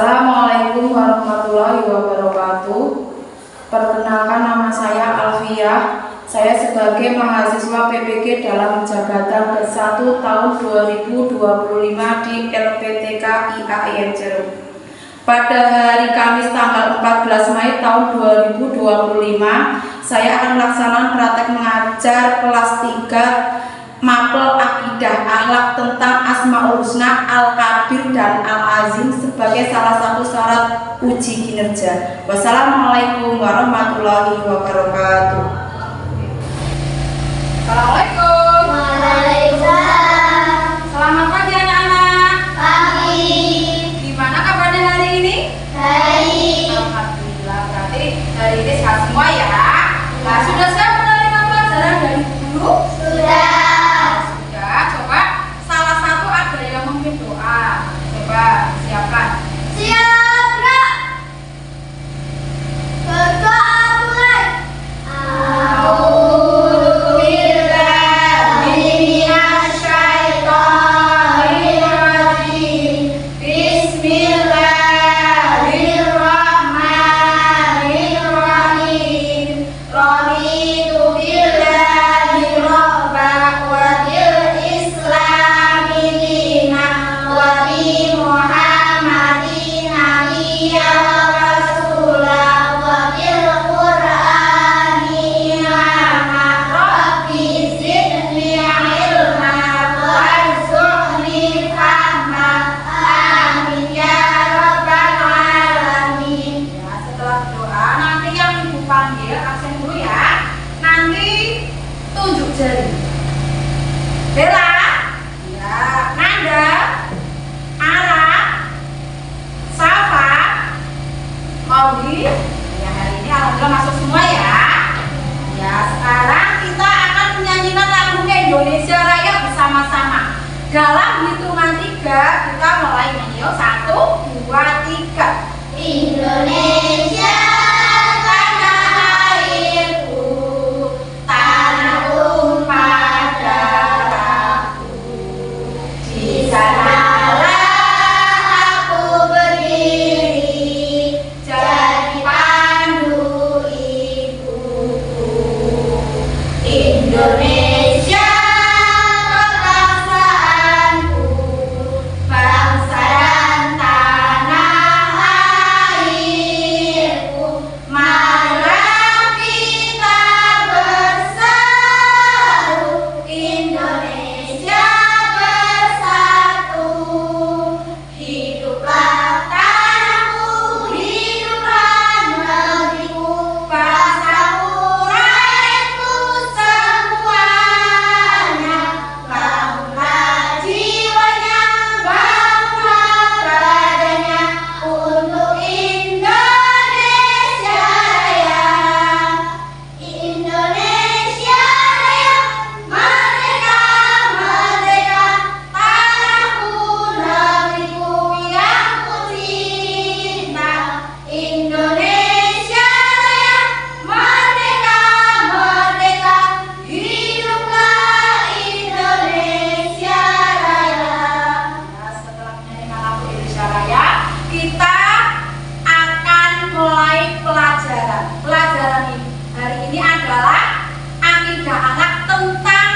Assalamualaikum warahmatullahi wabarakatuh. Perkenalkan, nama saya Alfiah. Saya sebagai mahasiswa PPG dalam jabatan ke-1 tahun 2025 di LPTK IAIN Ceruk. Pada hari Kamis tanggal 14 Mei tahun 2025, saya akan melaksanakan praktek mengajar kelas 3 Mapel Akidah Akhlak tentang Asmaul Husna, Al-Kabir dan Al-Azim sebagai salah satu syarat uji kinerja. Wassalamualaikum warahmatullahi wabarakatuh. Assalamualaikum. Waalaikumsalam. Selamat pagi anak-anak. Pagi. Gimana kabarnya hari ini? Baik. Alhamdulillah, berarti hari ini sehat semua ya. Nah, sudah siap menerima pelajaran dari guru? Sudah. Coba salah satu ada yang memimpin doa. Coba siapkan. Siap, Kak. Berdoa mulai. Bella, ya, Nanda, Ara, Safa, Maudi. Ya, hari ini alhamdulillah masuk semua ya. Ya, sekarang kita akan menyanyikan lagu Indonesia Raya bersama-sama. Dalam hitungan 3 kita mulai nyanyi. 1, 2, 3. Indonesia tanah airku, tanah tumpah darahku. Di sanalah aku berdiri, jadi pandu ibuku. Indonesia kebangsaanku, bangsa dan tanah airku. Marilah kita bersatu, Indonesia bersatu. Hiduplah tanahku, hiduplah negeriku, bangsaku, rakyatku semuanya. Bangunlah jiwanya, bangunlah badannya untuk Indonesia Raya. Indonesia Raya, merdeka, merdeka, tanahku, negeriku yang ku cinta. Indonesia Raya, merdeka, merdeka, hiduplah Indonesia Raya. Nah, setelah menyanyikan lagu Indonesia Raya, kita akan mulai pelajaran. Pelajaran ini hari ini adalah akidah anak tentang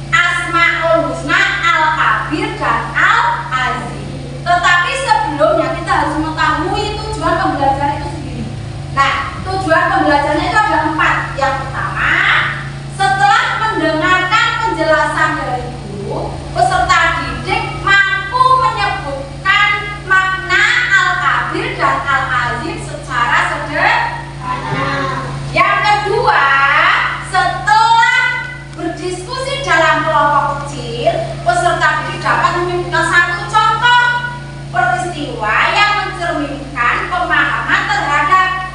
Asmaul Husna, Al-Kabir dan Al-Azim. Tetapi sebelumnya kita harus mengetahui tujuan pembelajaran itu sendiri. Nah, tujuan pembelajarannya itu ada 4. Yang pertama, setelah mendengarkan penjelasan dari guru, peserta didik mampu menyebutkan makna Al-Kabir dan Al-Azim secara sederhana. Yang kedua, setelah berdiskusi dalam kelompok kecil, peserta didik dapat menyebutkan satu contoh peristiwa yang mencerminkan pemahaman terhadap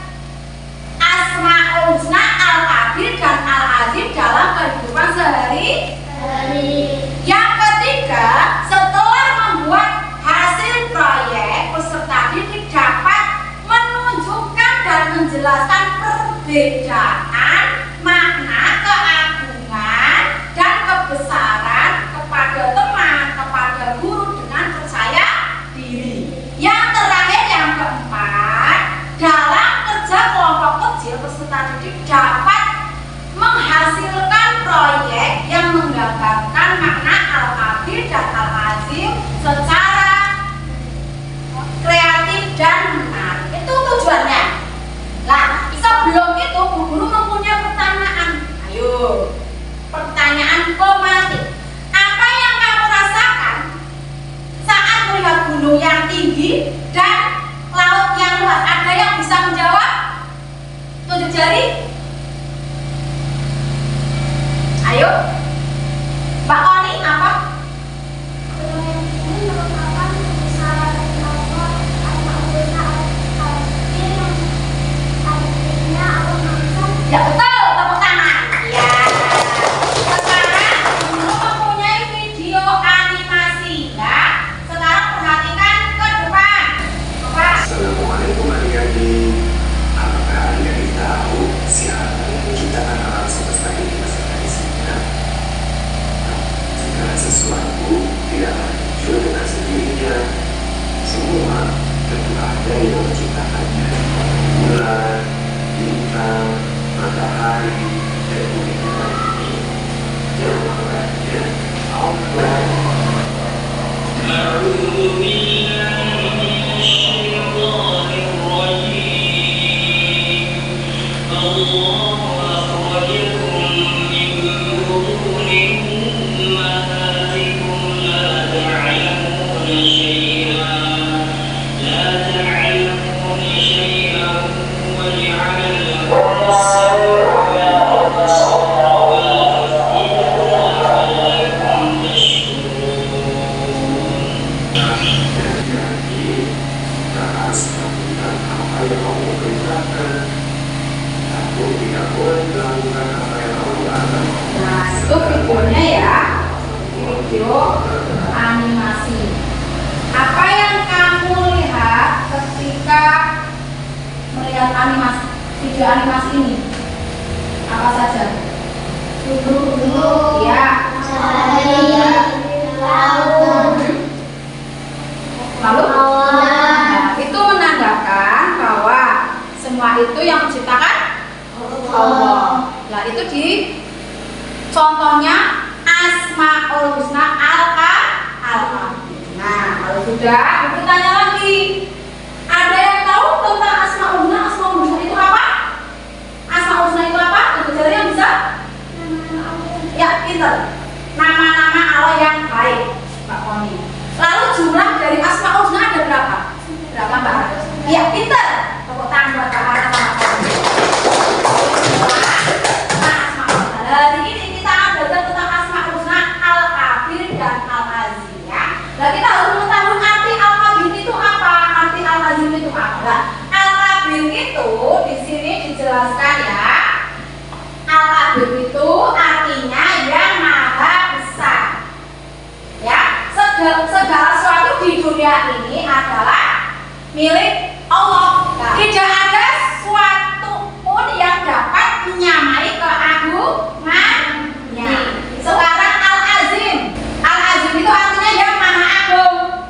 Asmaul Husna, Al-Kabir dan Al-Azim dalam kehidupan sehari-hari. Yang ketiga, setelah membuat hasil proyek, peserta didik dapat menunjukkan dan menjelaskan perbedaan makna, keagungan, dan kebesaran kepada teman, kepada guru dengan percaya diri. Yang terakhir, menghasilkan proyek yang menggambarkan makna Al-Kabir dan Al-Azim secara kreatif dan menarik. Itu tujuannya. Nah, sebelum itu Bu Guru mempunyai pertanyaan. Ayo, pertanyaan komatik. Apa yang kamu rasakan saat melihat gunung yang tinggi dan laut yang luas? Ada yang bisa menjawab? Tunjuk jari. Ayo, Mbak Oni, apa? Ya betul, tepuk tangan. Ya. Sekarang Guru mempunyai video animasi, ya. Sekarang perhatikan ke depan. Apa? Assalamualaikum adik-adik. Apakah adik-adik tahu siapa yang menciptakan alam semesta ini beserta isinya? Segala sesuatu tidak muncul dengan sendirinya. Semua tentu ada yang menciptakannya. Bulan, bintang, matahari, dan bumi ini. Jawabannya Allah. Nah, itu videonya ya. Video animasi. Apa yang kamu lihat ketika melihat animasi, video animasi ini? Apa saja? Gunung, Ya. laut, Lalu? awan. Nah, itu menandakan bahwa semua itu yang menciptakan Allah. Nah, itu di contohnya Asmaul Husna Al-Kabir. Nah, kalau sudah, Ibu tanya lagi. Ada yang tahu tentang Asmaul Husna? Asmaul Husna itu apa? Asmaul Husna itu apa? Ibu cari yang bisa? Ya, pinter. Nama-nama Allah yang baik, Mbak Koni. Lalu jumlah dari Asmaul Husna ada berapa? Berapa, Mbak? Iya, pinter. Tepuk tangan buat Mbak Hana sama Mbak Koni. Nah, Asmaul Husna. Hari ini kita akan belajar tentang Asmaul Husna Al-Kabir dan Al-Azim, ya. Nah, kita harus mengetahui arti Al-Kabir itu apa, arti Al-Azim itu apa. Nah, Al-Kabir itu di sini dijelaskan ya. Al-Kabir itu artinya yang maha besar. Ya, segala sesuatu di dunia ini adalah milik Allah. Tidak ada sesuatu pun yang dapat menyamai keagungannya. Sekarang Al-Azim. Al-Azim itu artinya yang maha agung.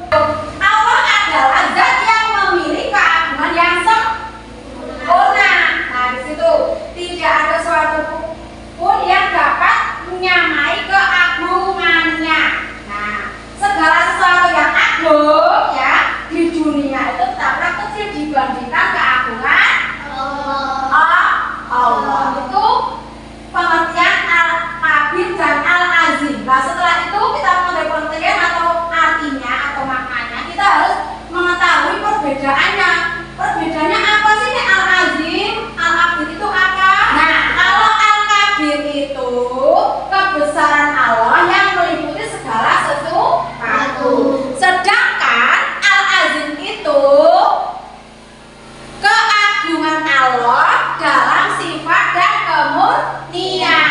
Allah adalah zat yang memiliki keagungan yang sempurna. Nah, di situ tidak ada sesuatu pun yang dapat menyamai keagungannya. Nah, segala sesuatu yang agung ya di dunia itu tetaplah kecil dibandingkan keagungan Allah. Itu pengertian Al-Kabir dan Al-Azim. Nah, setelah itu kita mengetahui pengertian atau artinya atau maknanya, kita harus mengetahui perbedaannya. Perbedaannya apa sih ini Al-Azim? Al-Kabir itu apa? Nah, kalau Al-Kabir itu kebesaran Allah yang meliputi segala sesuatu. Sedangkan Al-Azim itu keagungan Allah dalam sifat dan kemurnian.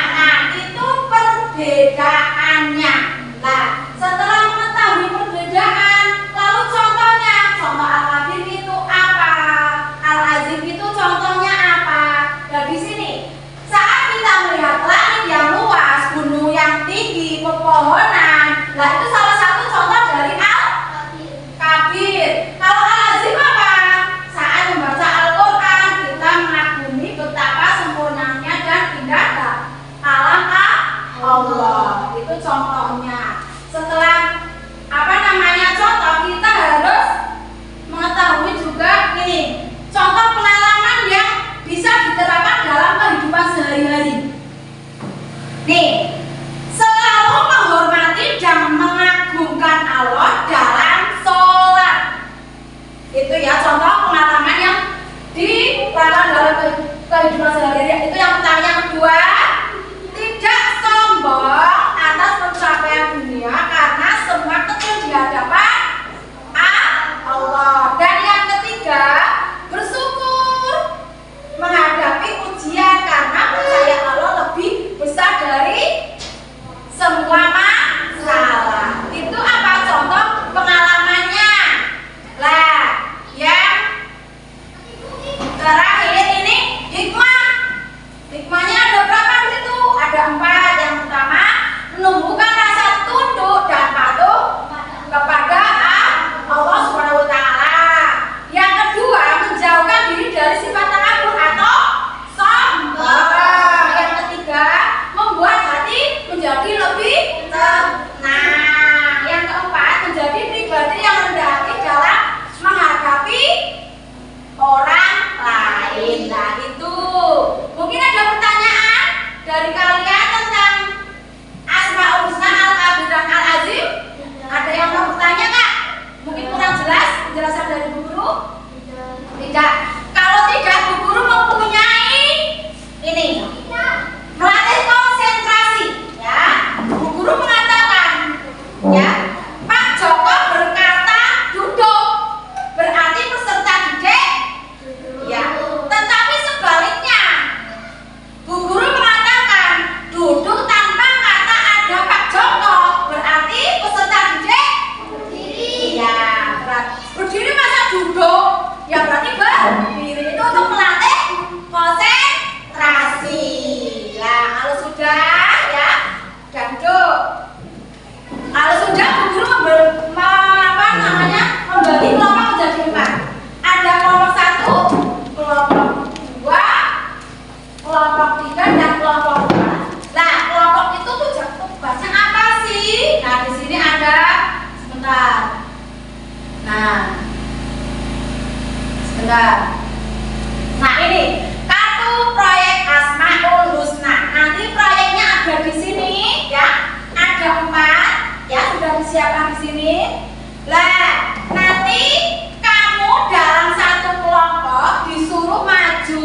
Itu perbedaannya. Nah, setelah mengetahui perbedaan, lalu contohnya, contoh Al-Kabir itu apa? Al-Azim itu contohnya apa? Nah, di sini saat kita melihat langit yang luas Nih, selalu menghormati dan mengagungkan Allah dalam sholat. Itu ya contoh pengalaman yang dilakukan dalam kehidupan sehari-hari. Itu yang pertama. Yang kedua, tidak sombong atas pencapaian dunia karena semua kecil di hadapan Allah. Dan yang ketiga, bersyukur menghadapi ujian karena percaya Allah lebih besar dari semua masalah. Itu apa contoh pengalamannya? Lah, yang terakhir ini hikmah. Hikmahnya ada berapa di situ? Ada 4. Yang pertama, menumbuhkan rasa tunduk dan patuh kepada Allah Subhanahu wa taala. Yang kedua, menjauhkan diri dari sifat takabur atau sombong. Yang ketiga, membuat hati menjadi lebih tenang. Yang keempat, menjadi pribadi yang rendah hati dalam menghadapi orang lain. Nah, itu. Mungkin ada pertanyaan dari kalian tentang Asmaul Husna, Al-Kabir dan Al-Azim? Ada yang mau bertanya, Kak? Mungkin kurang jelas penjelasan dari Bu Guru? Tidak. Kalau tidak, Bu Guru mempunyai ini, melatih konsentrasi, ya. Bu Guru mengatakan, ya, Pak Joko berkata duduk, berarti peserta didik, ya. Tetapi sebaliknya, Bu Guru mengatakan duduk tanpa kata ada Pak Joko, berarti peserta didik berdiri. Ya, berdiri masa duduk? Ya berarti berdiri. Itu untuk melatih konsentrasi. Ya, kalau sudah, ya, sudah duduk. Kalau sudah, Bu Guru membagi kelompok menjadi 4. Ada kelompok 1, kelompok 2, kelompok 3, dan kelompok 4. Nah, kelompok itu tugasnya apa sih? Nah, di sini ada, sebentar. Nah, sebentar. Nah, ini kartu proyek Asmaul Husna. Nanti proyeknya ada di sini, ya. Ada 4, ya, sudah disiapkan di sini. Lah, nanti kamu dalam satu kelompok disuruh maju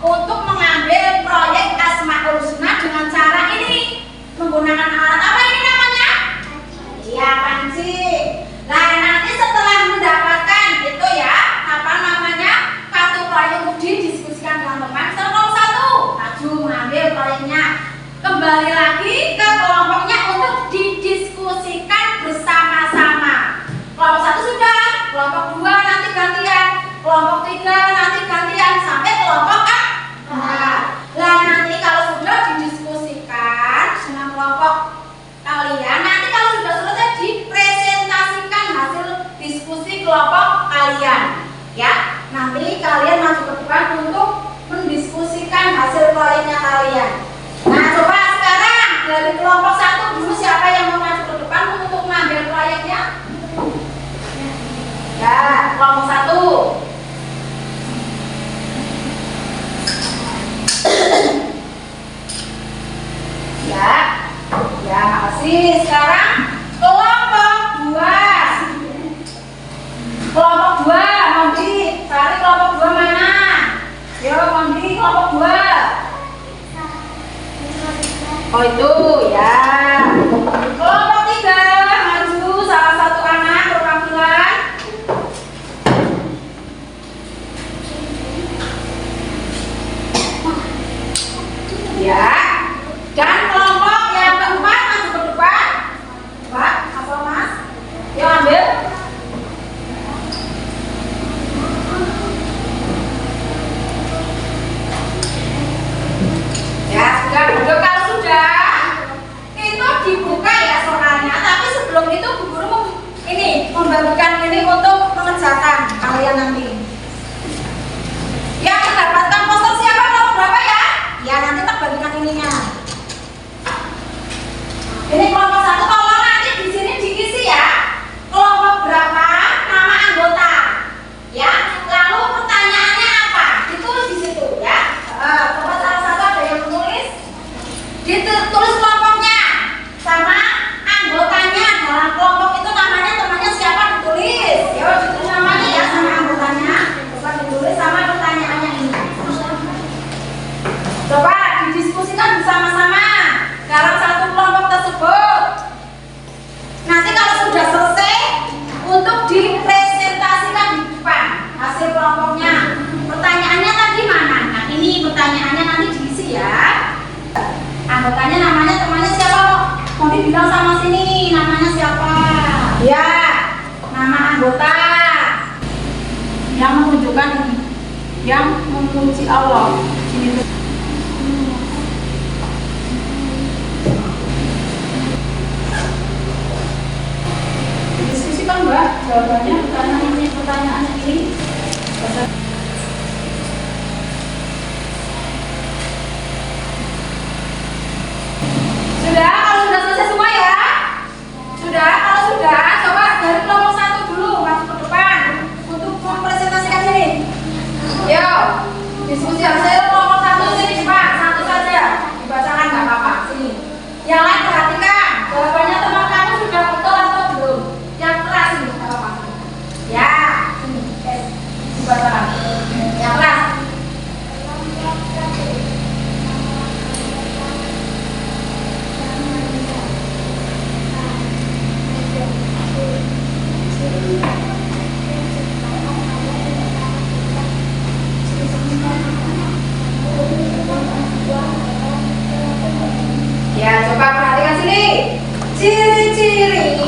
untuk mengambil proyek Asmaul Husna dengan cara ini, menggunakan alat apa ini namanya? Iya, panci. Nah, nanti setelah mendapatkan itu, ya, apa namanya, kartu proyek untuk didiskusikan dengan teman, kelompok 1 maju mengambil proyeknya, kembali lagi ke kelompoknya untuk didiskusikan bersama-sama. Kelompok 1 sudah, kelompok 2 nanti gantian, kelompok 3 nanti gantian, sampai kelompok 4. Nah, nanti kalau sudah didiskusikan dengan kelompok kalian, nanti kalau sudah selesai dipresentasikan hasil diskusi kelompok kalian, ya. Nanti kalian maju ke depan untuk mendiskusikan hasil proyeknya kalian. Nah, coba sekarang dari kelompok 1 dulu, siapa yang mau maju ke depan untuk mengambil proyeknya? Ya, kelompok 1. Ya, ya, makasih. Sekarang kelompok 2. Kelompok 2, Mondi, cari kelompok 2 mana? Yo, Mondi, kelompok 2. Oh, itu, ya. Kelompok 3, maju salah satu anak perwakilan. Ya. Dan kelompok yang keempat maju ke depan. Pak, apa Mas? Yuk ambil. Ya, sudah duduk. Kalau sudah, itu dibuka yang menunjukkan ini, yang memuji Allah. Sini tuh. Diskusikan Mbak, jawabannya pertanyaan ini. Sudah, kalau sudah selesai semua ya? Sudah, kalau sudah, coba dari kelompok 1 dulu masuk ke depan untuk mempresentasikan sini. Yo, diskusi hasil kelompok 1 sini depan, satu saja dibacakan nggak apa-apa sini. Yang lain perhatikan, jawabannya teman kamu sudah betul atau belum? Yang keras ini nggak apa-apa. Ya, sini, dibacakan. Yang keras. Ya, coba perhatikan sini. Ciri-ciri,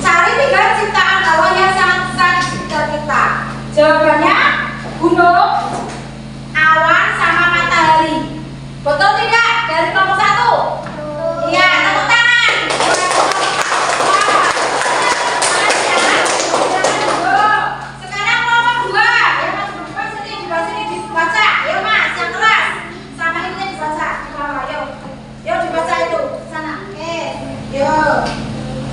cari 3 ciptaan Allah yang sangat sekitar kita. Jawabannya gunung, awan, sama matahari. Betul tidak? Dari kelompok 1. Iya, tepuk tangan. Sekarang kelompok 2. Ya Mas, depan sini, di bawah sini dibaca. Ya Mas, yang keras. Sama ini dibaca. Di bawah, yuk. Yuk dibaca itu. Sana. Oke. Yuk.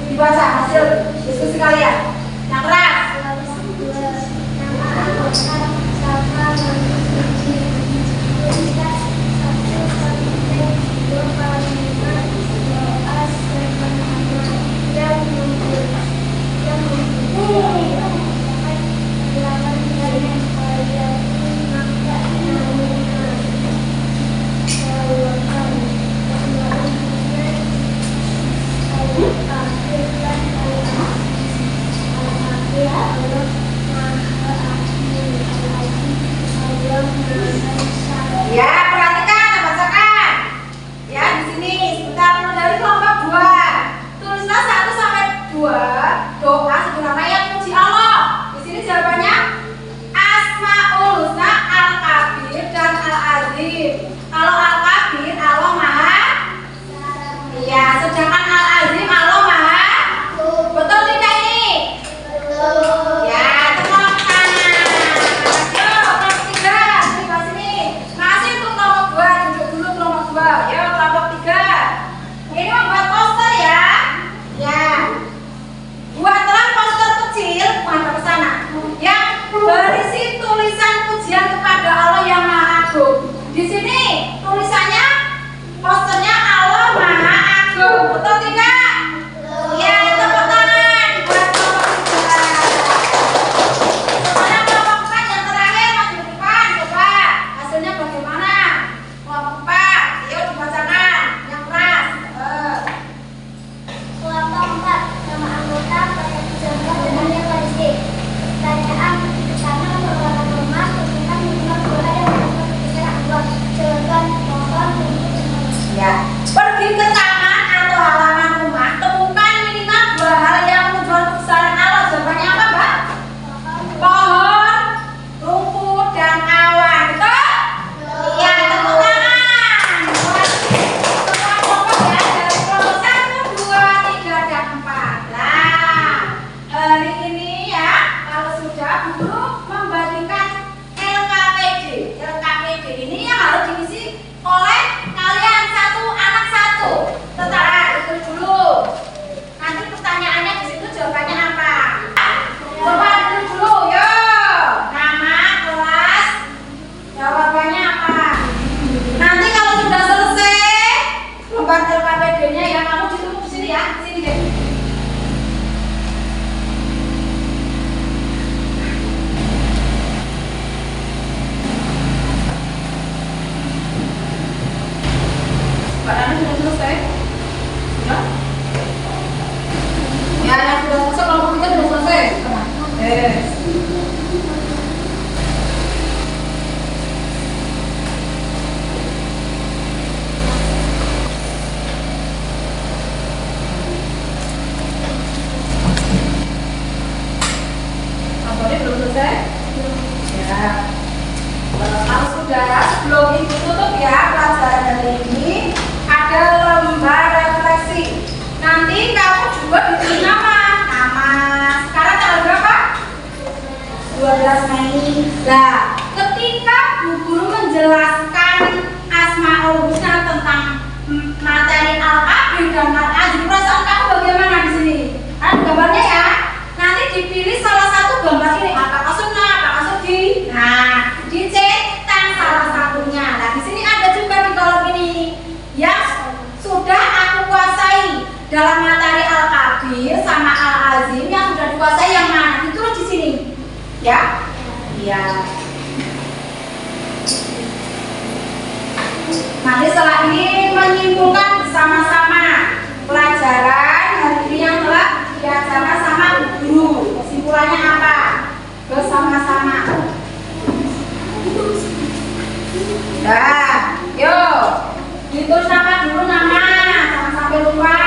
Dibaca hasil diskusi kalian. Yang keras. Ya, perhatikan, bacakan. Ya, di sini sebentar dari kelompok 2. Tulislah 1 sampai 2 doa sederhana yang memuji Allah. Di sini jawabannya Asmaul Husna, Al-Kabir dan Al-Azim. Kalau Al-Kabir Allah Maha. Iya, sedangkan Al-Azim Allah Maha. Betul tidak ini? Ya, tepuk tangan. Yuk, kelompok 3, di bawah sini. Masih untuk kelompok 2, duduk dulu kelompok 2. Yuk, kelompok 3. Ini membuat poster ya. Ya. Buatlah poster kecil, menghadap ke sana, yang berisi tulisan pujian kepada Allah yang Maha Agung. Di sini tulisannya, posternya Allah Maha Agung. Betul tidak? Ya, tepuk tangan buat kelompok 3. Sekarang kelompok 4 yang terakhir masih di depan. Coba hasilnya bagaimana? Kelompok 4, yuk dibacakan yang keras. Kelompok 4, nama anggota pada dijaga dengannya Palestina. Pertanyaan pertama, merupakan rumah tentang minimal 2 yang melakukan kebijakan Allah. Jawaban mohon untuk Ya, pergi ke taman atau halaman rumah, temukan minimal 2 hal yang menunjukkan kebesaran Allah. Jawabannya apa, Mbak? Pohon, rumput, dan awan. Betul? Iya, tepuk tangan. Buat semua kelompok ya, dari kelompok 1, 2, 3, dan 4. Nah, hari ini ya, kalau sudah guru membagikan LKPD. LKPD ini yang harus diisi oleh kalian 1 anak 1. Tentara itu dulu. Nanti pertanyaannya di situ jawabannya apa? Coba itu dulu, yuk. Nama, kelas, jawabannya apa? Nanti kalau sudah selesai lembar LKPD-nya ya kamu ditutup di sini ya, di sini deh. Mbak Nana sudah selesai? Sudah? Ya, yang sudah selesai, kelompok 3 sudah selesai. Yes. Asma'i. Nah, ketika Bu Guru menjelaskan Asmaul Husna tentang materi Al-Kabir dan Al-Azim, perasaan kamu bagaimana di sini? Ada gambarnya ya? Nanti dipilih salah satu gambar ini, apakah sunnah, apakah sudi. Nah, dicentang salah satunya. Nah, di sini ada juga di kolom ini yang sudah aku kuasai dalam materi Al-Kabir sama Al-Azim, yang sudah dikuasai yang mana? Ditulis di sini. Ya? Iya. Nanti setelah ini menyimpulkan bersama-sama pelajaran hari ini yang telah diajarkan sama Bu Guru. Kesimpulannya apa? Bersama-sama. Nah, yuk ditulis nama dulu, nama, jangan sampai lupa.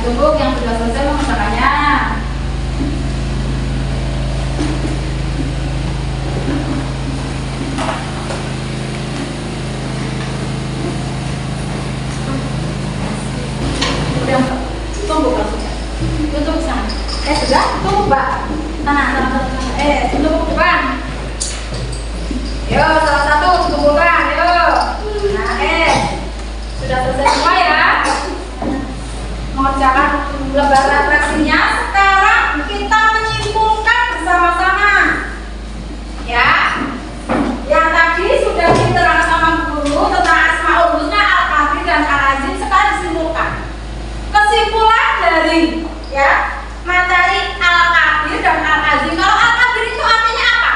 Tunggu yang sudah selesai mengerjakannya. Udah, tunggu Pak. Tutup sana. Sudah? Tunggu Pak. Sana. Tunggu depan. Yo, salah satu kumpulkan. Yo. Nah, sudah selesai semua ya. Mengerjakan lembar refleksinya. Sekarang kita menyimpulkan bersama-sama ya. Yang tadi sudah diterangkan sama guru tentang Asmaul Husna, Al-Kabir dan Al-Azim. Sekarang disimpulkan kesimpulan dari ya materi Al-Kabir dan Al-Azim. Kalau Al-Kabir itu artinya apa?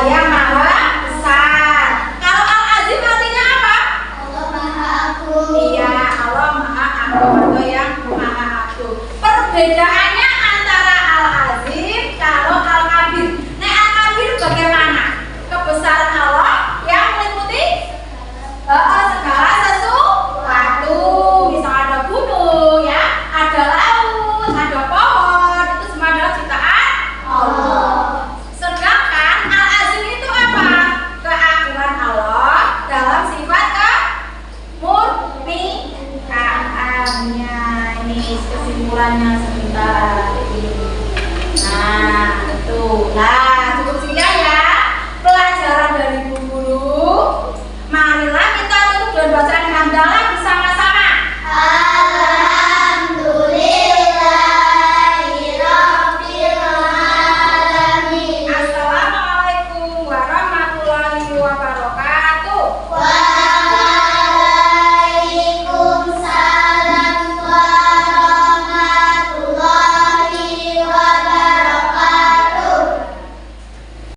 Yang maha besar. Kalau Al-Azim artinya apa? Allah Maha Agung. Iya, Allah Maha Agung atau yang Maha Agung. Perbedaannya antara Al-Azim kalau Al-Kabir. Nah, Al-Kabir bagaimana? Kebesaran Allah yang meliputi segala sesuatu. Misal ada gunung, ya, ada laut, ada pohon, itu semua adalah ciptaan Allah. Sedangkan Al-Azim itu apa? Keagungan Allah dalam sifat kemurniaannya. Ini kesimpulannya sebentar. Nah, itu. Nah,